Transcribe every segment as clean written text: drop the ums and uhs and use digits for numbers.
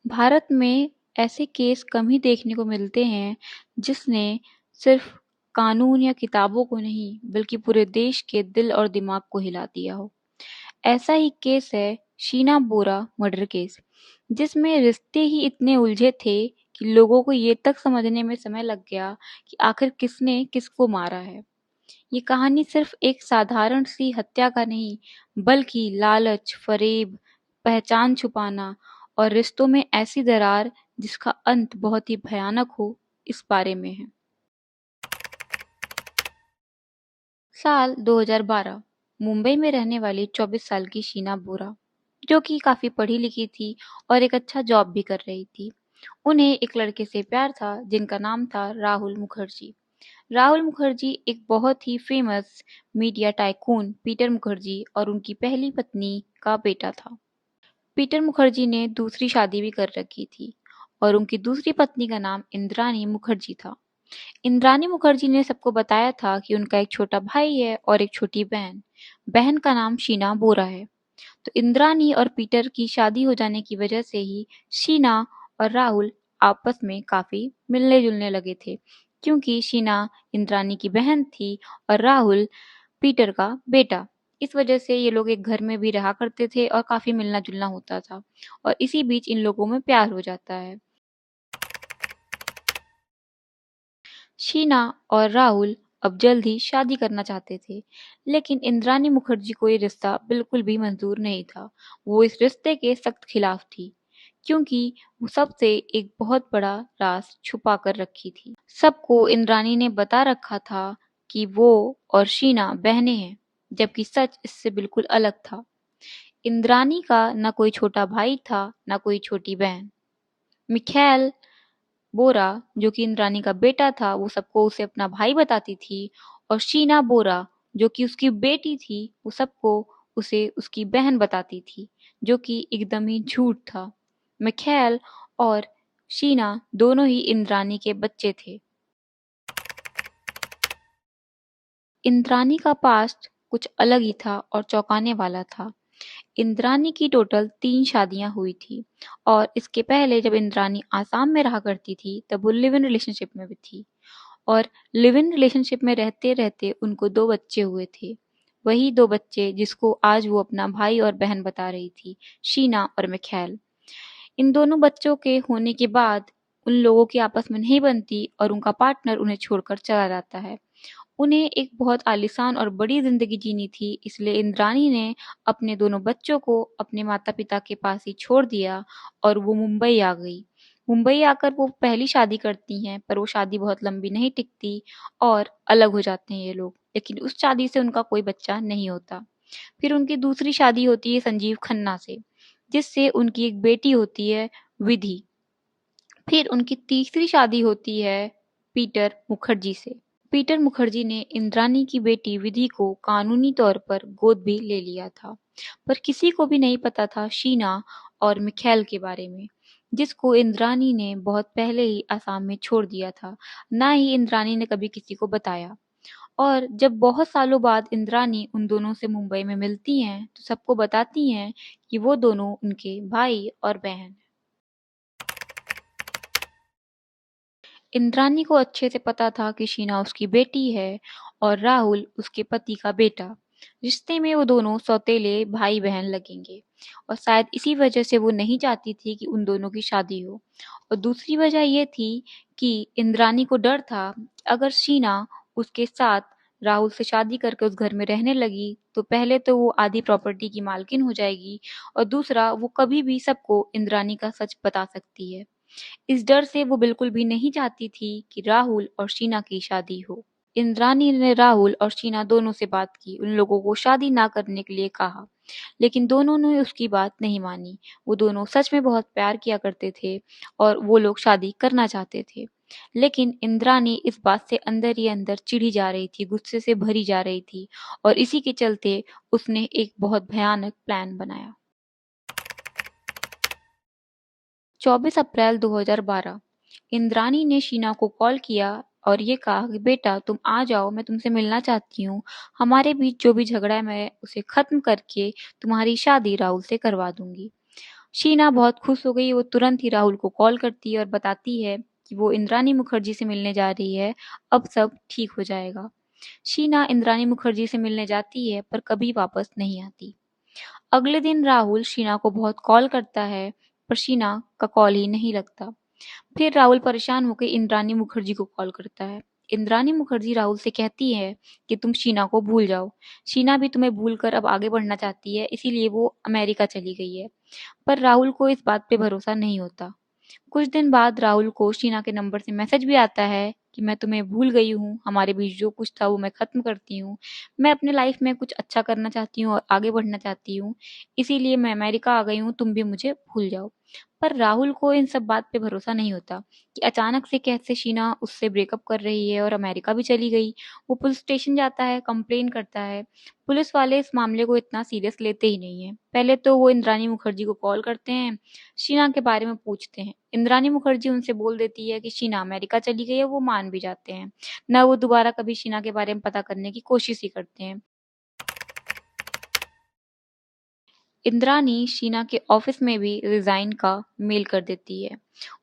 भारत में ऐसे केस कम ही देखने को मिलते हैं जिसने सिर्फ कानून या किताबों को नहीं बल्कि पूरे देश के दिल और दिमाग को हिला दिया हो। ऐसा ही केस है शीना बोरा मर्डर केस, जिसमें रिश्ते ही इतने उलझे थे कि लोगों को ये तक समझने में समय लग गया कि आखिर किसने किसको मारा है। ये कहानी सिर्फ एक साधारण सी हत्या का नहीं, बल्कि लालच, फरेब, पहचान छुपाना और रिश्तों में ऐसी दरार जिसका अंत बहुत ही भयानक हो, इस बारे में है। साल 2012। मुंबई में रहने वाली 24 साल की शीना बोरा, जो कि काफी पढ़ी लिखी थी और एक अच्छा जॉब भी कर रही थी। उन्हें एक लड़के से प्यार था जिनका नाम था राहुल मुखर्जी। राहुल मुखर्जी एक बहुत ही famous media tycoon Peter Mukherjee और उनकी पहली पत्नी का बेटा था। पीटर मुखर्जी ने दूसरी शादी भी कर रखी थी और उनकी दूसरी पत्नी का नाम इंद्रानी मुखर्जी था। इंद्रानी मुखर्जी ने सबको बताया था कि उनका एक छोटा भाई है और एक छोटी बहन। बहन का नाम शीना बोरा है। तो इंद्रानी और पीटर की शादी हो जाने की वजह से ही शीना और राहुल आपस में काफी मिलने जुलने लगे थे, क्योंकि शीना इंद्रानी की बहन थी और राहुल पीटर का बेटा। इस वजह से ये लोग एक घर में भी रहा करते थे और काफी मिलना जुलना होता था, और इसी बीच इन लोगों में प्यार हो जाता है। शीना और राहुल अब जल्द ही शादी करना चाहते थे, लेकिन इंद्रानी मुखर्जी को ये रिश्ता बिल्कुल भी मंजूर नहीं था। वो इस रिश्ते के सख्त खिलाफ थी, क्योंकि वो सबसे एक बहुत बड़ा राज छुपा कर रखी थी। सबको इंद्रानी ने बता रखा था कि वो और शीना बहनें हैं, जबकि सच इससे बिल्कुल अलग था। इंद्रानी का न कोई छोटा भाई था, न कोई छोटी बहन। मिखैल बोरा, जो कि इंद्रानी का बेटा था, वो सबको उसे अपना भाई बताती थी, और शीना बोरा, जो कि उसकी बेटी थी, वो सबको उसे उसकी बहन बताती थी, जो कि एकदम ही झूठ था। मिखैल और शीना दोनों ही इंद्रानी के बच्चे थे। इंद्रानी का पास्ट कुछ अलग ही था और चौंकाने वाला था। इंद्रानी की टोटल 3 शादियां हुई थी, और इसके पहले जब इंद्रानी आसाम में रहा करती थी तब वो लिव इन रिलेशनशिप में भी थी, और लिव इन रिलेशनशिप में रहते रहते उनको 2 बच्चे हुए थे। वही 2 बच्चे जिसको आज वो अपना भाई और बहन बता रही थी, शीना और मिखैल। इन दोनों बच्चों के होने के बाद उन लोगों की आपस में नहीं बनती और उनका पार्टनर उन्हें छोड़कर चला जाता है। उन्हें एक बहुत आलीशान और बड़ी जिंदगी जीनी थी, इसलिए इंद्रानी ने अपने दोनों बच्चों को अपने माता-पिता के पास ही छोड़ दिया और वो मुंबई आ गई। मुंबई आकर वो पहली शादी करती हैं, पर वो शादी बहुत लंबी नहीं टिकती और अलग हो जाते हैं ये लोग। लेकिन उस शादी से उनका कोई बच्चा नहीं होता। फिर उनकी दूसरी शादी होती है संजीव खन्ना से, जिससे उनकी एक बेटी होती है, विधि। फिर उनकी तीसरी शादी होती है पीटर मुखर्जी से। पीटर मुखर्जी ने इंद्रानी की बेटी विधि को कानूनी तौर पर गोद भी ले लिया था, पर किसी को भी नहीं पता था शीना और मिखैल के बारे में, जिसको इंद्रानी ने बहुत पहले ही असम में छोड़ दिया था। ना ही इंद्रानी ने कभी किसी को बताया। और जब बहुत सालों बाद इंद्रानी उन दोनों से मुंबई में मिलती हैं, तो सबको बताती हैं कि वो दोनों उनके भाई और बहन। इंद्रानी को अच्छे से पता था कि शीना उसकी बेटी है और राहुल उसके पति का बेटा। रिश्ते में वो दोनों सौतेले भाई बहन लगेंगे, और शायद इसी वजह से वो नहीं चाहती थी कि उन दोनों की शादी हो। और दूसरी वजह ये थी कि इंद्रानी को डर था कि अगर शीना उसके साथ राहुल से शादी करके उस घर में रहने लगी, तो पहले तो वो आधी प्रॉपर्टी की मालकिन हो जाएगी, और दूसरा वो कभी भी सबको इंद्रानी का सच बता सकती है। इस डर से वो बिल्कुल भी नहीं चाहती थी कि राहुल और शीना की शादी हो। इंद्रानी ने राहुल और शीना दोनों से बात की, उन लोगों को शादी ना करने के लिए कहा, लेकिन दोनों ने उसकी बात नहीं मानी। वो दोनों सच में बहुत प्यार किया करते थे और वो लोग शादी करना चाहते थे। लेकिन इंद्रानी इस बात से अंदर ही अंदर चिढ़ी जा रही थी, गुस्से से भरी जा रही थी, और इसी के चलते उसने एक बहुत भयानक प्लान बनाया। 24 अप्रैल 2012। इंद्रानी ने शीना को कॉल किया और ये कहा कि बेटा तुम आ जाओ, मैं तुमसे मिलना चाहती हूँ। हमारे बीच जो भी झगड़ा है मैं उसे खत्म करके तुम्हारी शादी राहुल से करवा दूंगी। शीना बहुत खुश हो गई। वो तुरंत ही राहुल को कॉल करती है और बताती है कि वो इंद्रानी मुखर्जी से मिलने जा रही है, अब सब ठीक हो जाएगा। शीना इंद्रानी मुखर्जी से मिलने जाती है पर कभी वापस नहीं आती। अगले दिन राहुल शीना को बहुत कॉल करता है पर शीना का कॉल ही नहीं लगता। फिर राहुल परेशान होकर इंद्रानी मुखर्जी को कॉल करता है। इंद्रानी मुखर्जी राहुल से कहती है कि तुम शीना को भूल जाओ। शीना भी तुम्हें भूलकर अब आगे बढ़ना चाहती है, इसीलिए वो अमेरिका चली गई है। पर राहुल को इस बात पे भरोसा नहीं होता। कुछ दिन बाद राहुल को शीना के नंबर से मैसेज भी आता है कि मैं तुम्हें भूल गई हूँ, हमारे बीच जो कुछ था वो मैं खत्म करती हूँ। मैं अपने लाइफ में कुछ अच्छा करना चाहती हूँ और आगे बढ़ना चाहती हूँ, इसीलिए मैं अमेरिका आ गई हूँ, तुम भी मुझे भूल जाओ। पर राहुल को इन सब बात पे भरोसा नहीं होता कि अचानक से कैसे शीना उससे ब्रेकअप कर रही है और अमेरिका भी चली गई। वो पुलिस स्टेशन जाता है, कंप्लेन करता है। पुलिस वाले इस मामले को इतना सीरियस लेते ही नहीं है। पहले तो वो इंद्रानी मुखर्जी को कॉल करते हैं, शीना के बारे में पूछते हैं। इंद्रानी मुखर्जी उनसे बोल देती है कि शीना अमेरिका चली गई है, वो मान भी जाते हैं। न वो दोबारा कभी शीना के बारे में पता करने की कोशिश ही करते हैं। इंद्रानी शीना के ऑफिस में भी रिजाइन का मेल कर देती है।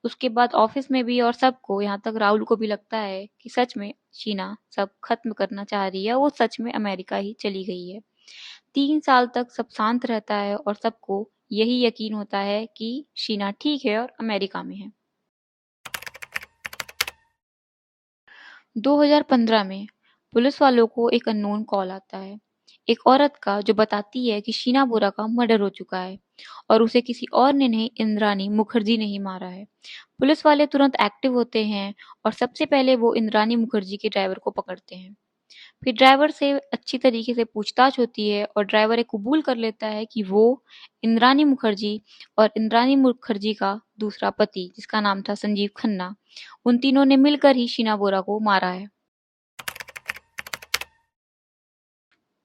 उसके बाद ऑफिस में भी और सबको, यहाँ तक राहुल को भी लगता है कि सच में शीना सब खत्म करना चाह रही है, वो सच में अमेरिका ही चली गई है। 3 साल तक सब शांत रहता है और सबको यही यकीन होता है कि शीना ठीक है और अमेरिका में है। 2015 में पुलिस वालों को एक अननोन कॉल आता है, एक औरत का, जो बताती है कि शीना बोरा का मर्डर हो चुका है और उसे किसी और ने नहीं, इंद्रानी मुखर्जी ने ही मारा है। पुलिस वाले तुरंत एक्टिव होते हैं और सबसे पहले वो इंद्रानी मुखर्जी के ड्राइवर को पकड़ते हैं। फिर ड्राइवर से अच्छी तरीके से पूछताछ होती है और ड्राइवर ये कबूल कर लेता है कि वो इंद्रानी मुखर्जी और इंद्रानी मुखर्जी का दूसरा पति, जिसका नाम था संजीव खन्ना, उन तीनों ने मिलकर ही शीना बोरा को मारा है।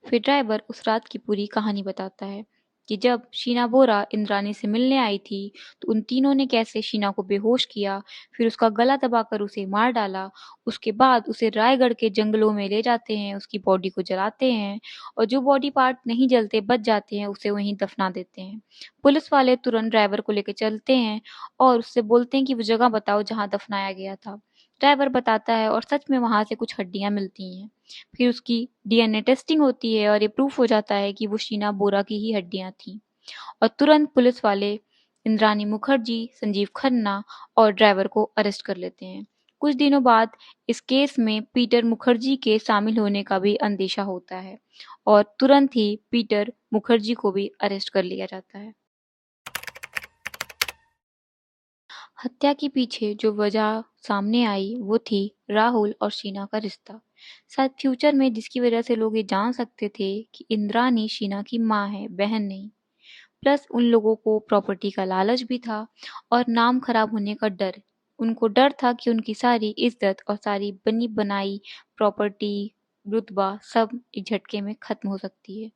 फिर ड्राइवर उस रात की पूरी कहानी बताता है कि जब शीना बोरा इंद्रानी से मिलने आई थी तो उन तीनों ने कैसे शीना को बेहोश किया, फिर उसका गला दबाकर उसे मार डाला। उसके बाद उसे रायगढ़ के जंगलों में ले जाते हैं, उसकी बॉडी को जलाते हैं और जो बॉडी पार्ट नहीं जलते बच जाते हैं उसे वहीं दफना देते हैं। पुलिस वाले तुरंत ड्राइवर को लेकर चलते हैं और उससे बोलते हैं कि वो जगह बताओ जहाँ दफनाया गया था। ड्राइवर बताता है और सच में वहां से कुछ हड्डियां मिलती हैं। फिर उसकी डीएनए टेस्टिंग होती है और ये प्रूफ हो जाता है कि वो शीना बोरा की ही हड्डियां थीं। और तुरंत पुलिस वाले इंद्रानी मुखर्जी, संजीव खन्ना और ड्राइवर को अरेस्ट कर लेते हैं। कुछ दिनों बाद इस केस में पीटर मुखर्जी के शामिल होने का भी अंदेशा होता है और तुरंत ही पीटर मुखर्जी को भी अरेस्ट कर लिया जाता है। हत्या के पीछे जो वजह सामने आई वो थी राहुल और शीना का रिश्ता। शायद फ्यूचर में, जिसकी वजह से लोग ये जान सकते थे कि इंद्रानी शीना की माँ है, बहन नहीं। प्लस उन लोगों को प्रॉपर्टी का लालच भी था और नाम खराब होने का डर। उनको डर था कि उनकी सारी इज्जत और सारी बनी बनाई प्रॉपर्टी, रुतबा सब एक झटके में खत्म हो सकती है।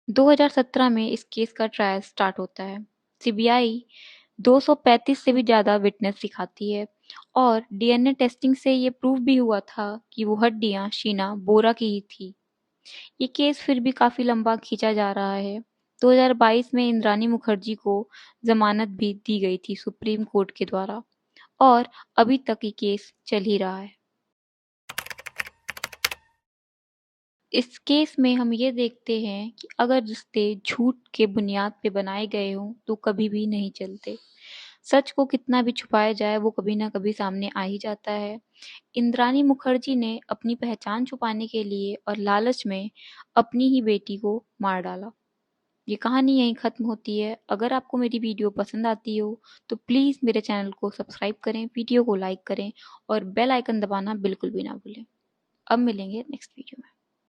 2017 में इस केस का ट्रायल स्टार्ट होता है। सीबीआई 235 से भी ज़्यादा विटनेस दिखाती है और डीएनए टेस्टिंग से ये प्रूव भी हुआ था कि वो हड्डियां शीना बोरा की ही थी। ये केस फिर भी काफ़ी लंबा खींचा जा रहा है। 2022 में इंद्रानी मुखर्जी को जमानत भी दी गई थी सुप्रीम कोर्ट के द्वारा और अभी तक ये केस चल ही रहा है। इस केस में हम ये देखते हैं कि अगर रिश्ते झूठ के बुनियाद पे बनाए गए हों तो कभी भी नहीं चलते। सच को कितना भी छुपाया जाए वो कभी ना कभी सामने आ ही जाता है। इंद्रानी मुखर्जी ने अपनी पहचान छुपाने के लिए और लालच में अपनी ही बेटी को मार डाला। ये कहानी यहीं खत्म होती है। अगर आपको मेरी वीडियो पसंद आती हो तो प्लीज़ मेरे चैनल को सब्सक्राइब करें, वीडियो को लाइक करें और बेल आइकन दबाना बिल्कुल भी ना भूलें। अब मिलेंगे नेक्स्ट वीडियो में।